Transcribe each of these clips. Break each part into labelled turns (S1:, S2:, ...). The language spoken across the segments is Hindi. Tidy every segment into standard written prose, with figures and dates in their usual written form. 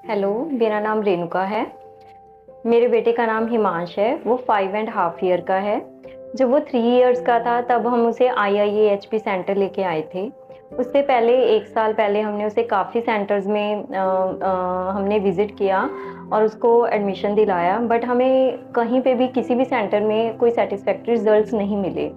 S1: हेलो, मेरा नाम रेणुका है। मेरे बेटे का नाम हिमांश है, वो 5.5 ईयर का है। जब वो 3 ईयर्स का था तब हम उसे IIEHP सेंटर लेके आए थे। उससे पहले 1 साल पहले हमने उसे काफ़ी सेंटर्स में हमने विज़िट किया और उसको एडमिशन दिलाया, बट हमें कहीं पे भी किसी भी सेंटर में कोई सैटिस्फैक्टरी रिजल्ट्स नहीं मिले।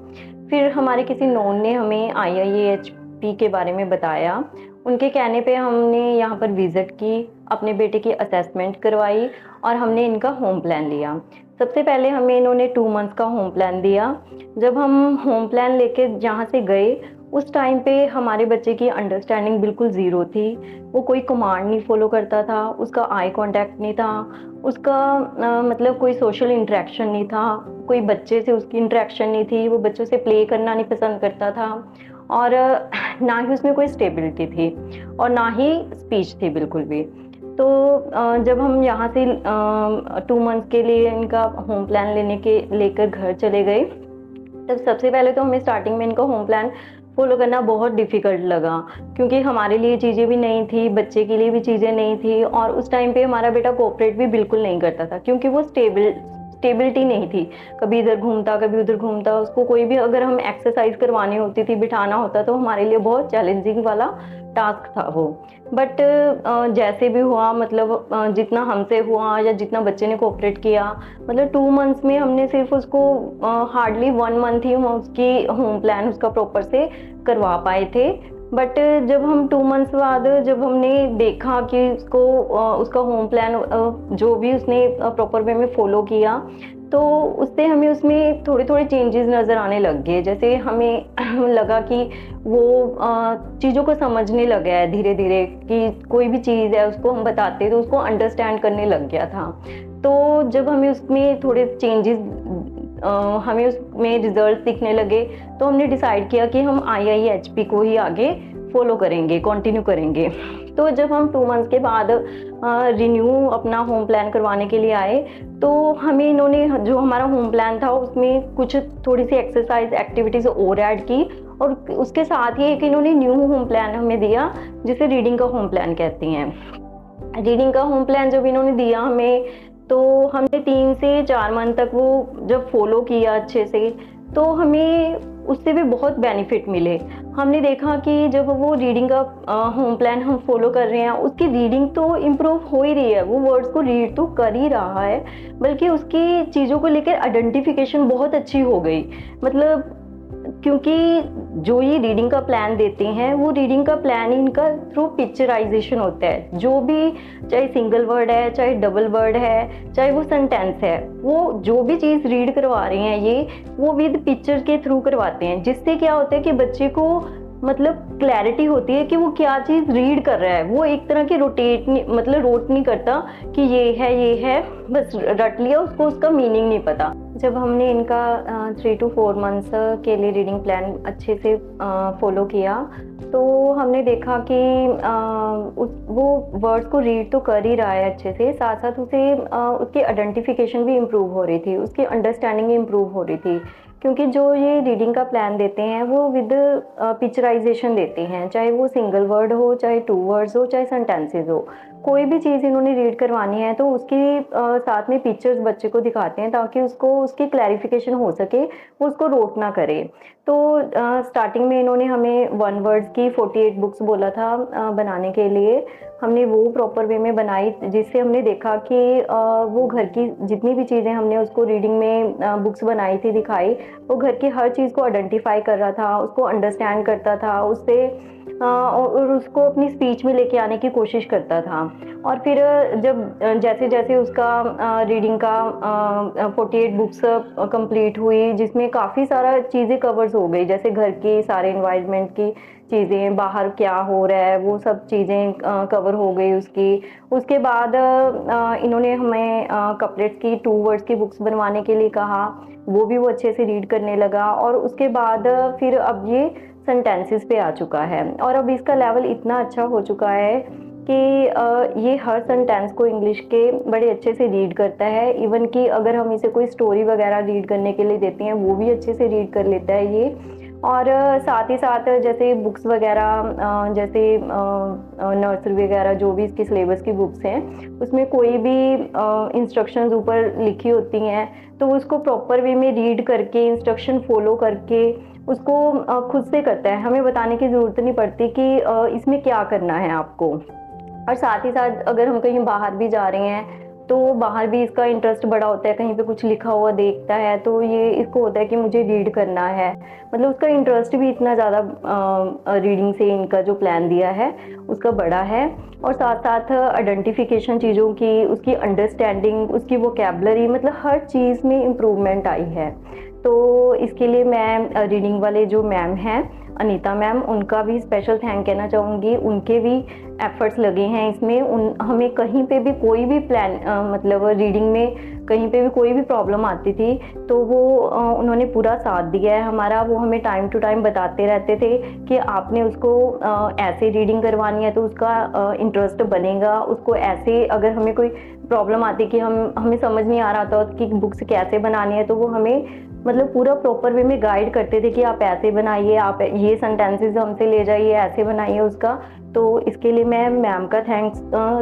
S1: फिर हमारे किसी नोन ने हमें IIEHP के बारे में बताया। उनके कहने पे हमने यहाँ पर विज़िट की, अपने बेटे की असेसमेंट करवाई और हमने इनका होम प्लान लिया। सबसे पहले हमें इन्होंने 2 मंथ्स का होम प्लान दिया। जब हम होम प्लान लेके जहाँ से गए, उस टाइम पे हमारे बच्चे की अंडरस्टैंडिंग बिल्कुल ज़ीरो थी। वो कोई कमांड नहीं फ़ॉलो करता था, उसका आई कॉन्टैक्ट नहीं था, उसका मतलब कोई सोशल इंटरेक्शन नहीं था, कोई बच्चे से उसकी इंटरेक्शन नहीं थी, वो बच्चों से प्ले करना नहीं पसंद करता था और ना ही उसमें कोई स्टेबिलिटी थी और ना ही स्पीच थी बिल्कुल भी। तो जब हम यहाँ से 2 मंथ्स के लिए इनका होम प्लान लेकर घर चले गए, तब सबसे पहले तो हमें स्टार्टिंग में इनका होम प्लान फ़ॉलो करना बहुत डिफ़िकल्ट लगा, क्योंकि हमारे लिए चीज़ें भी नई थी, बच्चे के लिए भी चीज़ें नई थी और उस टाइम पे हमारा बेटा कोऑपरेट भी बिल्कुल नहीं करता था, क्योंकि वो स्टेबिलिटी नहीं थी। कभी इधर घूमता, कभी उधर घूमता। उसको कोई भी अगर हम एक्सरसाइज़ करवानी होती थी, बिठाना होता, तो हमारे लिए बहुत चैलेंजिंग वाला टास्क था वो। बट जैसे भी हुआ, मतलब जितना हमसे हुआ या जितना बच्चे ने कोऑपरेट किया, मतलब 2 मंथ्स में हमने सिर्फ उसको हार्डली 1 मंथ ही हम उसकी होम प्लान उसका प्रॉपर से करवा पाए थे। बट जब हम 2 मंथ्स बाद जब हमने देखा कि उसका होम प्लान जो भी उसने प्रॉपर वे में फ़ॉलो किया, तो उससे हमें उसमें थोड़े-थोड़े चेंजेस नज़र आने लग गए। जैसे हमें लगा कि वो चीज़ों को समझने लग गया है धीरे-धीरे, कि कोई भी चीज़ है उसको हम बताते तो उसको अंडरस्टैंड करने लग गया था। तो जब हमें उसमें थोड़े चेंजेस हमें उसमें रिज़ल्ट दिखने लगे, तो हमने डिसाइड किया कि हम IIHP को ही आगे फ़ॉलो करेंगे, कंटिन्यू करेंगे। तो जब हम 2 मंथ्स के बाद रिन्यू अपना होम प्लान करवाने के लिए आए, तो हमें इन्होंने जो हमारा होम प्लान था उसमें कुछ थोड़ी-सी एक्सरसाइज़ एक्टिविटीज़ और ऐड की और उसके साथ ही एक इन्होंने न्यू होम प्लान हमें दिया, जिसे रीडिंग का होम प्लान कहते हैं। रीडिंग का होम प्लान जब इन्होंने दिया हमें, तो हमने 3 से 4 मंथ तक वो जब फ़ॉलो किया अच्छे से, तो हमें उससे भी बहुत बेनिफिट मिले। हमने देखा कि जब वो रीडिंग का होम प्लान हम फ़ॉलो कर रहे हैं, उसकी रीडिंग तो इम्प्रूव हो ही रही है, वो वर्ड्स को रीड तो कर ही रहा है, बल्कि उसकी चीज़ों को लेकर आइडेंटिफ़िकेशन बहुत अच्छी हो गई। मतलब, क्योंकि जो ये रीडिंग का प्लान देते हैं, वो रीडिंग का प्लान इनका थ्रू पिक्चराइज़ेशन होता है। जो भी, चाहे सिंगल वर्ड है, चाहे डबल वर्ड है, चाहे वो सेंटेंस है, वो जो भी चीज़ रीड करवा रहे हैं ये, वो विद पिक्चर के थ्रू करवाते हैं। जिससे क्या होता है कि बच्चे को मतलब क्लैरिटी होती है कि वो क्या चीज़ रीड कर रहा है। वो एक तरह की रोट नहीं करता कि ये है, बस रट लिया, उसको उसका मीनिंग नहीं पता। जब हमने इनका 3 to 4 मंथ्स के लिए रीडिंग प्लान अच्छे से फ़ॉलो किया, तो हमने देखा कि वो वर्ड्स को रीड तो कर ही रहा है अच्छे से, साथ-साथ उसकी आइडेंटिफ़िकेशन भी इम्प्रूव हो रही थी, उसकी अंडरस्टैंडिंग इम्प्रूव हो रही थी। क्योंकि जो ये रीडिंग का प्लान देते हैं, वो विद पिक्चराइज़ेशन देते हैं, चाहे वो सिंगल वर्ड हो, चाहे 2 वर्ड्स हो, चाहे सेंटेंसेस हो। कोई भी चीज़ इन्होंने रीड करवानी है, तो उसकी साथ में पिक्चर्स बच्चे को दिखाते हैं, ताकि उसको उसकी क्लैरिफ़िकेशन हो सके, वो उसको रोट ना करे। तो स्टार्टिंग में इन्होंने हमें 1 वर्ड्स की 48 बुक्स बोला था बनाने के लिए। हमने वो प्रॉपर वे में बनाई, जिससे हमने देखा कि वो घर की जितनी भी चीज़ें हमने उसको रीडिंग में बुक्स बनाई थी, दिखाई, वो घर की हर चीज़ को आइडेंटिफ़ाई कर रहा था, उसको अंडरस्टैंड करता था, उससे और उसको अपनी स्पीच में लेके आने की कोशिश करता था। और फिर जब जैसे-जैसे उसका रीडिंग का 48 बुक्स कंप्लीट हुई, जिसमें काफ़ी सारा चीज़ें कवर्स हो गई, जैसे घर की सारे एनवायरनमेंट की चीज़ें, बाहर क्या हो रहा है, वो सब चीज़ें कवर हो गई उसकी। उसके बाद इन्होंने हमें कपलेट्स की 2 वर्ड्स की बुक्स बनवाने के लिए कहा, वो भी वो अच्छे से रीड करने लगा और उसके बाद फिर अब ये सेंटेंसेस पे आ चुका है और अब इसका लेवल इतना अच्छा हो चुका है कि ये हर सेंटेंस को इंग्लिश के बड़े अच्छे से रीड करता है। इवन कि अगर हम इसे कोई स्टोरी वगैरह रीड करने के लिए देते हैं, वो भी अच्छे से रीड कर लेता है ये। और साथ ही साथ जैसे बुक्स वगैरह, जैसे नर्सरी वगैरह जो भी इसकी सिलेबस की बुक्स हैं, उसमें कोई भी इंस्ट्रक्शंस ऊपर लिखी होती हैं तो उसको प्रॉपर वे में रीड करके, इंस्ट्रक्शन फॉलो करके उसको खुद से करता है। हमें बताने की ज़रूरत नहीं पड़ती कि इसमें क्या करना है आपको। और साथ ही साथ अगर हम कहीं बाहर भी जा रहे हैं तो बाहर भी इसका इंटरेस्ट बड़ा होता है, कहीं पे कुछ लिखा हुआ देखता है तो ये इसको होता है कि मुझे रीड करना है। मतलब उसका इंटरेस्ट भी इतना ज़्यादा रीडिंग से इनका जो प्लान दिया है उसका बड़ा है। और साथ साथ आइडेंटिफिकेशन चीज़ों की, उसकी अंडरस्टैंडिंग, उसकी वोकैबलरी, मतलब हर चीज़ में इम्प्रूवमेंट आई है। तो इसके लिए मैं रीडिंग वाले जो मैम हैं अनीता मैम, उनका भी स्पेशल थैंक कहना चाहूँगी। उनके भी एफर्ट्स लगे हैं इसमें। हमें कहीं पे भी कोई भी प्लान मतलब रीडिंग में कहीं पे भी कोई भी प्रॉब्लम आती थी तो वो उन्होंने पूरा साथ दिया है हमारा। वो हमें टाइम टू टाइम बताते रहते थे कि आपने उसको ऐसे रीडिंग करवानी है तो उसका इंटरेस्ट बनेगा। उसको ऐसे, अगर हमें कोई प्रॉब्लम आती कि हमें समझ नहीं आ रहा था कि बुक्स कैसे बनानी है तो वो हमें मतलब पूरा प्रॉपर वे में गाइड करते थे कि आप ऐसे बनाइए, आप ये सेंटेंसेस हमसे ले जाइए, ऐसे बनाइए उसका। तो इसके लिए मैं मैम का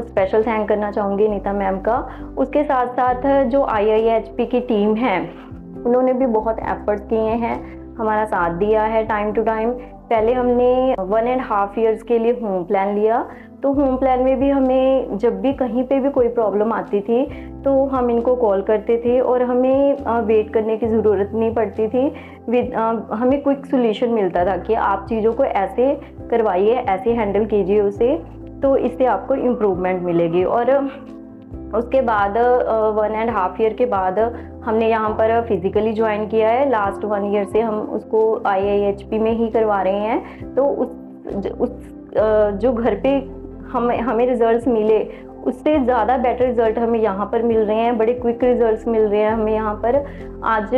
S1: स्पेशल थैंक करना चाहूँगी, नीता मैम का। उसके साथ साथ जो IIHP की टीम है उन्होंने भी बहुत एफर्ट्स किए हैं, हमारा साथ दिया है टाइम टू टाइम। पहले हमने 1.5 ईयर्स के लिए होम प्लान लिया, तो होम प्लान में भी हमें जब भी कहीं पे भी कोई प्रॉब्लम आती थी तो हम इनको कॉल करते थे और हमें वेट करने की ज़रूरत नहीं पड़ती थी। हमें क्विक सोल्यूशन मिलता था कि आप चीज़ों को ऐसे करवाइए, ऐसे हैंडल कीजिए उसे, तो इससे आपको इम्प्रूवमेंट मिलेगी। और उसके बाद 1.5 ईयर के बाद हमने यहाँ पर फिज़िकली ज्वाइन किया है। लास्ट 1 ईयर से हम उसको IIHP में ही करवा रहे हैं। तो उस जो घर पे हमें रिजल्ट्स मिले उससे ज़्यादा बेटर रिजल्ट हमें यहाँ पर मिल रहे हैं, बड़े क्विक रिजल्ट्स मिल रहे हैं हमें यहाँ पर। आज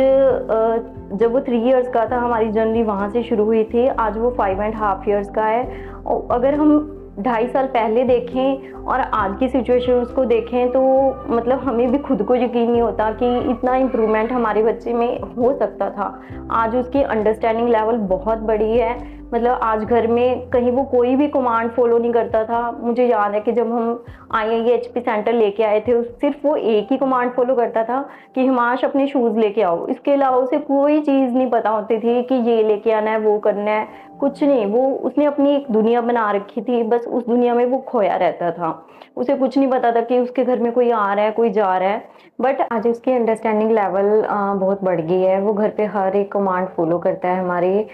S1: जब वो 3 इयर्स का था, हमारी जर्नी वहाँ से शुरू हुई थी, आज वो 5.5 इयर्स का है। और अगर हम 2.5 साल पहले देखें और आज की सिचुएशन उसको देखें तो मतलब हमें भी खुद को यकीन नहीं होता कि इतना इम्प्रूवमेंट हमारे बच्चे में हो सकता था। आज उसकी अंडरस्टैंडिंग लेवल बहुत बड़ी है। मतलब आज घर में कहीं वो कोई भी कमांड फॉलो नहीं करता था। मुझे याद है कि जब हम IIHP सेंटर लेके आए थे, सिर्फ वो एक ही कमांड फॉलो करता था कि हिमांश अपने शूज़ लेके आओ। इसके अलावा उसे कोई चीज़ नहीं पता होती थी कि ये लेके आना है, वो करना है, कुछ नहीं। वो उसने अपनी एक दुनिया बना रखी थी, बस उस दुनिया में वो खोया रहता था। उसे कुछ नहीं पता था कि उसके घर में कोई आ रहा है, कोई जा रहा है। बट आज उसकी अंडरस्टैंडिंग लेवल बहुत बढ़ गई है। वो घर पे हर एक कमांड फॉलो करता है हमारी।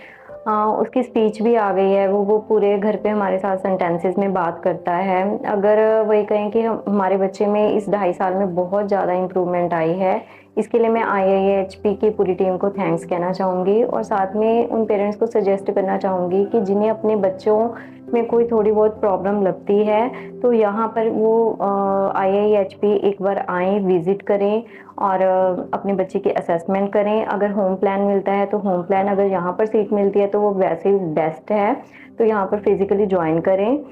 S1: उसकी स्पीच भी आ गई है। वो पूरे घर पे हमारे साथ सेंटेंसेस में बात करता है। अगर वही कहें कि हमारे बच्चे में इस 2.5 साल में बहुत ज़्यादा इम्प्रूवमेंट आई है, इसके लिए मैं IIHP की पूरी टीम को थैंक्स कहना चाहूँगी। और साथ में उन पेरेंट्स को सजेस्ट करना चाहूँगी कि जिन्हें अपने बच्चों में कोई थोड़ी बहुत प्रॉब्लम लगती है तो यहाँ पर वो IIHP एक बार आएँ, विज़िट करें और अपने बच्चे की असेसमेंट करें। अगर होम प्लान मिलता है तो होम प्लान, अगर यहाँ पर सीट मिलती है तो वो वैसे ही बेस्ट है। तो यहाँ पर फिज़िकली ज्वाइन करें,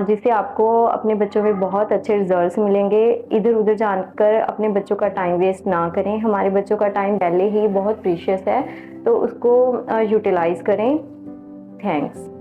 S1: जिससे आपको अपने बच्चों में बहुत अच्छे रिजल्ट्स मिलेंगे। इधर उधर जानकर अपने बच्चों का टाइम वेस्ट ना करें। हमारे बच्चों का टाइम पहले ही बहुत प्रीशियस है, तो उसको यूटिलाइज़ करें। थैंक्स।